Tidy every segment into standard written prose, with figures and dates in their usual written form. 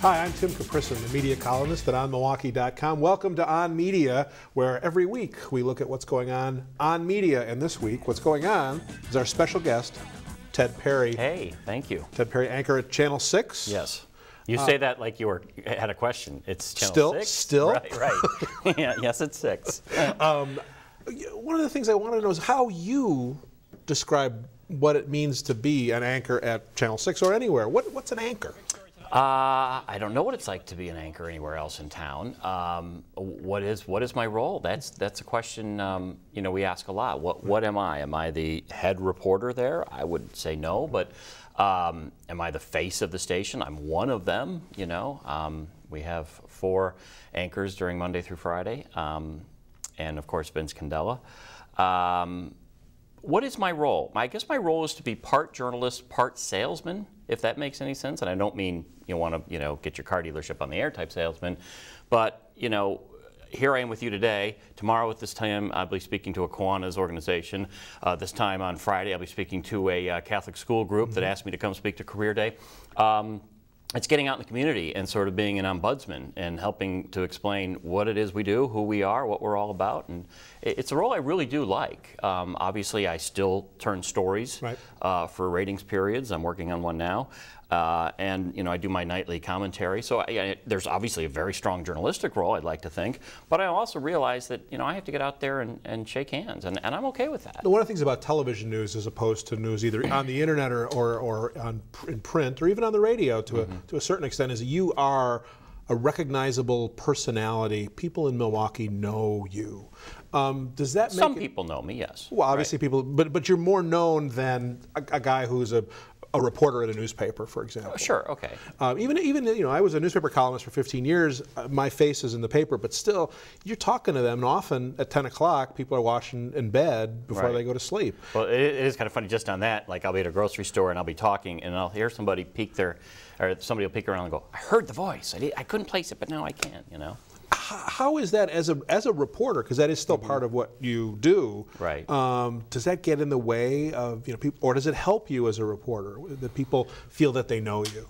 Hi, I'm Tim Cuprisin, the media columnist at OnMilwaukee.com. Welcome to OnMedia, where every week we look at what's going on media. And this week, what's going on is our special guest, Ted Perry. Hey, thank you. Ted Perry, anchor at Channel 6. Yes. You say that like you had a question. It's Channel 6? Still? Right. Yeah, yes, it's 6. One of the things I want to know is how you describe what it means to be an anchor at Channel 6 or anywhere. What's an anchor? I don't know what it's like to be an anchor anywhere else in town. What is my role? That's a question we ask a lot. What am I? Am I the head reporter there? I would say no, but am I the face of the station? I'm one of them. We have 4 anchors during Monday through Friday, and of course Vince Candela. What is my role? I guess my role is to be part journalist, part salesman, if that makes any sense. And I don't mean you want to get your car dealership on the air type salesman, but here I am with you today. Tomorrow at this time I'll be speaking to a Kiwanis organization. This time on Friday I'll be speaking to a Catholic school group that asked me to come speak to Career Day. It's getting out in the community and sort of being an ombudsman and helping to explain what it is we do, who we are, what we're all about. And it's a role I really do like. Obviously, I still turn stories for ratings periods. I'm working on one now. And I do my nightly commentary. So there's obviously a very strong journalistic role, I'd like to think. But I also realize that I have to get out there and shake hands, and I'm okay with that. One of the things about television news, as opposed to news either on the internet or in print or even on the radio to a certain extent, is you are a recognizable personality. People in Milwaukee know you. Does that make some people know me? Yes. Well, obviously people, but you're more known than a guy who's a reporter at a newspaper, for example. Sure, okay. Even I was a newspaper columnist for 15 years. My face is in the paper, but still, you're talking to them, and often at 10 o'clock, people are watching in bed before they go to sleep. Well, it is kind of funny just on that. Like, I'll be at a grocery store and I'll be talking, and I'll hear somebody peek somebody will peek around and go, "I heard the voice. I couldn't place it, but now I can." How is that as a reporter? Because that is still part of what you do. Right. Does that get in the way of people, or does it help you as a reporter that people feel that they know you?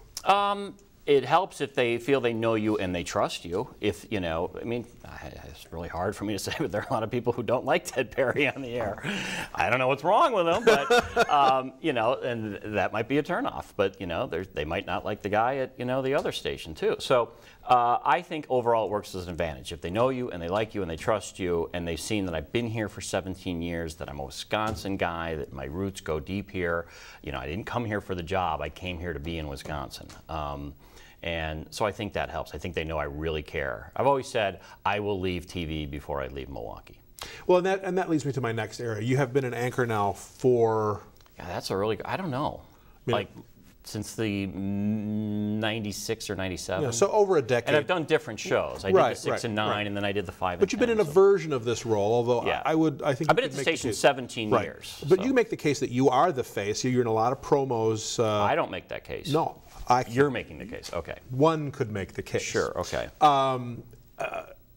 It helps if they feel they know you and they trust you. If it's really hard for me to say, but there are a lot of people who don't like Ted Perry on the air. I don't know what's wrong with them, but and that might be a turnoff. But they might not like the guy at the other station too. So I think overall it works as an advantage. If they know you and they like you and they trust you and they've seen that I've been here for 17 years, that I'm a Wisconsin guy, that my roots go deep here. I didn't come here for the job. I came here to be in Wisconsin. And so I think that helps. I think they know I really care. I've always said I will leave TV before I leave Milwaukee. Well, and that leads me to my next area. You have been an anchor now for... Yeah, that's a really... I don't know. Since the 96 or 97. Yeah, so over a decade. And I've done different shows. I did the 6 and 9, and then I did the 5 and 10. But you've been in a version of this role, although I think I've been at the station 17 years. But you make the case that you are the face. You're in a lot of promos. I don't make that case. No. You're making the case. Okay. One could make the case. Sure. Okay.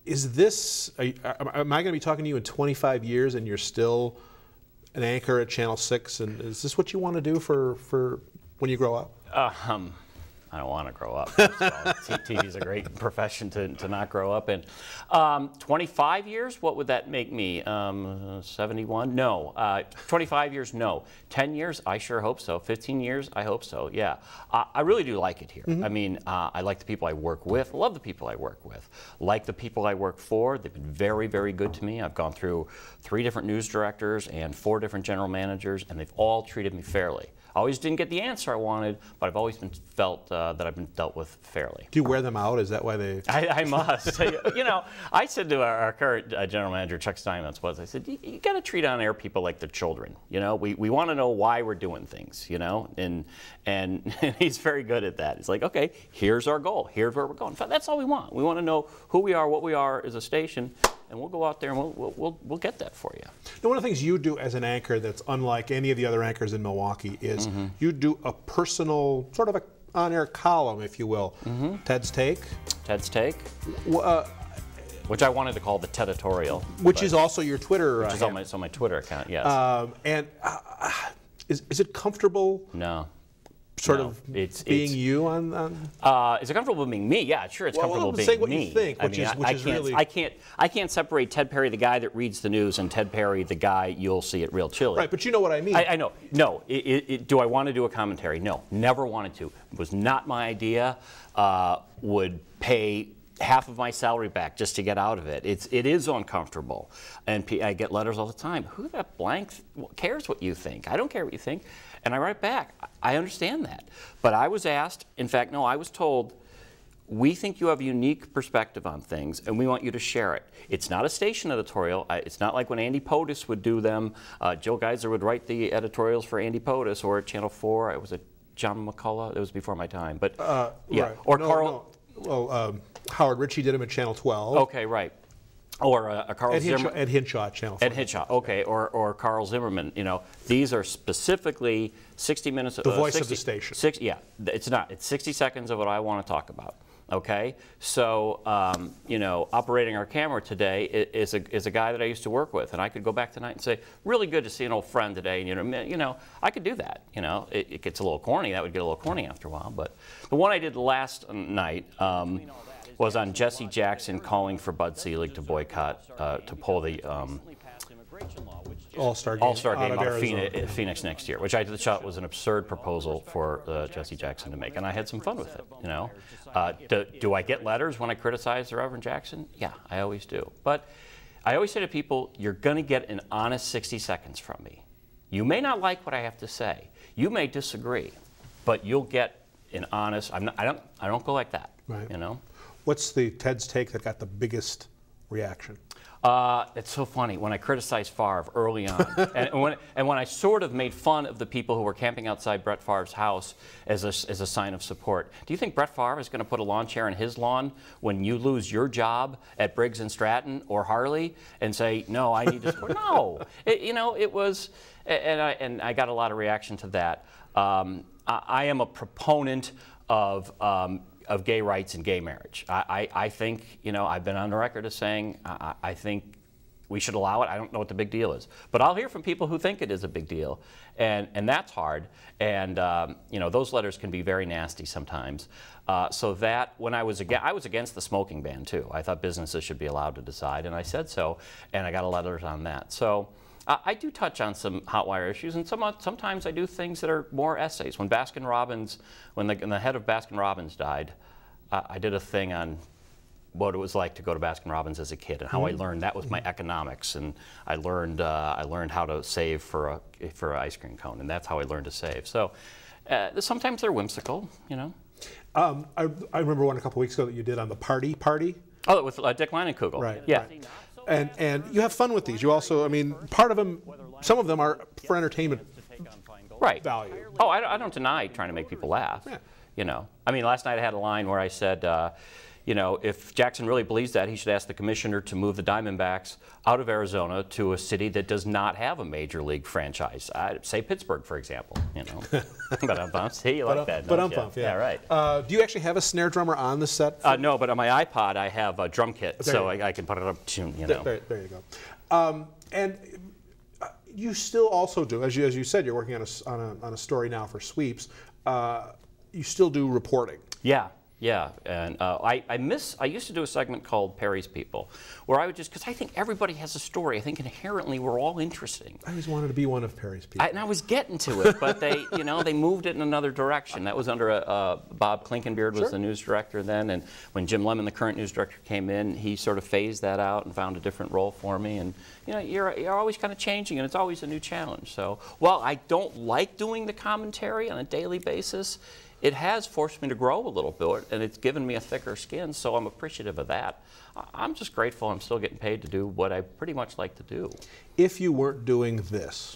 Is this? Am I going to be talking to you in 25 years, and you're still an anchor at Channel 6? And is this what you want to do for when you grow up? I don't want to grow up. TV is a great profession to not grow up in. 25 years, what would that make me? 71? No. 25 years, no. 10 years, I sure hope so. 15 years, I hope so, yeah. I really do like it here. I mean, I like the people I work with, love the people I work with, like the people I work for. They've been very, very good to me. I've gone through 3 different news directors and 4 different general managers, and they've all treated me fairly. I always didn't get the answer I wanted, but I've always felt that I've been dealt with fairly. Do you wear them out? Is that why they... I must. I said to our current general manager, Chuck Steinmetz, I said, you got to treat on-air people like they're children. We want to know why we're doing things, and he's very good at that. He's like, okay, here's our goal. Here's where we're going. That's all we want. We want to know who we are, what we are as a station, and we'll go out there and we'll get that for you. Now, one of the things you do as an anchor that's unlike any of the other anchors in Milwaukee is you do a personal, sort of a on-air column, if you will. Ted's Take. Ted's Take. Which I wanted to call the Teditorial. Which is also your Twitter Which is on my Twitter account, yes. And is it comfortable? No. sort no. of being you on? Is it comfortable being me? Yeah, sure, it's comfortable being say what me. You think, which is really. I can't separate Ted Perry, the guy that reads the news, and Ted Perry, the guy you'll see at Real Chili. Right, but you know what I mean. I know. No, do I want to do a commentary? No, never wanted to. It was not my idea. Would pay half of my salary back just to get out of it. It is uncomfortable, and I get letters all the time. Who the blank cares what you think? I don't care what you think. And I write back, I understand that. But I was asked, in fact, no, I was told, we think you have a unique perspective on things, and we want you to share it. It's not a station editorial. It's not like when Andy POTUS would do them. Joe Geiser would write the editorials for Andy POTUS, or at Channel 4. It was a John McCullough. It was before my time. But yeah, right. Or Carl. No. Well, Howard Ritchie did him at Channel 12. Okay, right. Or Carl Zimmerman. Ed Hinshaw, Channel 4. Ed Hinshaw, okay, or Carl Zimmerman. You know, these are specifically 60 minutes. The voice of the station. Yeah, it's not. It's 60 seconds of what I want to talk about. Okay, so you know, operating our camera today is a guy that I used to work with, and I could go back tonight and say, really good to see an old friend today. And you know, I could do that. You know, it gets a little corny. That would get a little corny after a while. But the one I did last night. Was on Jesse Jackson calling for Bud Selig to boycott, to pull the All-Star game out of Phoenix next year, which I thought was an absurd proposal for Jesse Jackson to make, and I had some fun with it. You know, do I get letters when I criticize the Reverend Jackson? Yeah, I always do. But I always say to people, you're going to get an honest 60 seconds from me. You may not like what I have to say. You may disagree, but you'll get an honest. I don't go like that. Right. You know. What's the Ted's Take that got the biggest reaction? It's so funny when I criticized Favre early on, and when I sort of made fun of the people who were camping outside Brett Favre's house as a sign of support. Do you think Brett Favre is going to put a lawn chair in his lawn when you lose your job at Briggs and Stratton or Harley and say, no, I need to support? No, you know, it was, and I got a lot of reaction to that. I am a proponent of gay rights and gay marriage. I think, you know, I've been on the record as saying I think we should allow it. I don't know what the big deal is. But I'll hear from people who think it is a big deal. And that's hard. And, you know, those letters can be very nasty sometimes. So that, when I was against the smoking ban, too. I thought businesses should be allowed to decide, and I said so. And I got a letters on that. So I do touch on some hot wire issues, and sometimes I do things that are more essays. When Baskin-Robbins, when the head of Baskin-Robbins died, I did a thing on what it was like to go to Baskin-Robbins as a kid and how I learned that was my economics, and I learned how to save for an ice cream cone, and that's how I learned to save. So sometimes they're whimsical, you know. I remember one a couple weeks ago that you did on the party. Oh, with Dick Leinenkugel. Right. Yeah. Right. And you have fun with these. You also, I mean, part of them, some of them are for entertainment value. Oh, I don't deny trying to make people laugh. Yeah. You know, I mean, last night I had a line where I said, you know, if Jackson really believes that, he should ask the commissioner to move the Diamondbacks out of Arizona to a city that does not have a major league franchise. Say Pittsburgh, for example. You know, but see, you like that. But yeah, right. Do you actually have a snare drummer on the set? No, but on my iPod I have a drum kit, so I can put it up to, you know. There you go. And you still also do, as you said, you're working on a story now for Sweeps. You still do reporting. Yeah. Yeah, and I used to do a segment called Perry's People, where I would just, because I think everybody has a story. I think inherently we're all interesting. I always wanted to be one of Perry's People. And I was getting to it, but they, you know, they moved it in another direction. That was under Bob Klinkenbeard was the news director then, and when Jim Lemon, the current news director, came in, he sort of phased that out and found a different role for me. And you know, you're always kind of changing, and it's always a new challenge. So while I don't like doing the commentary on a daily basis, it has forced me to grow a little bit, and it's given me a thicker skin, so I'm appreciative of that. I'm just grateful I'm still getting paid to do what I pretty much like to do. If you weren't doing this,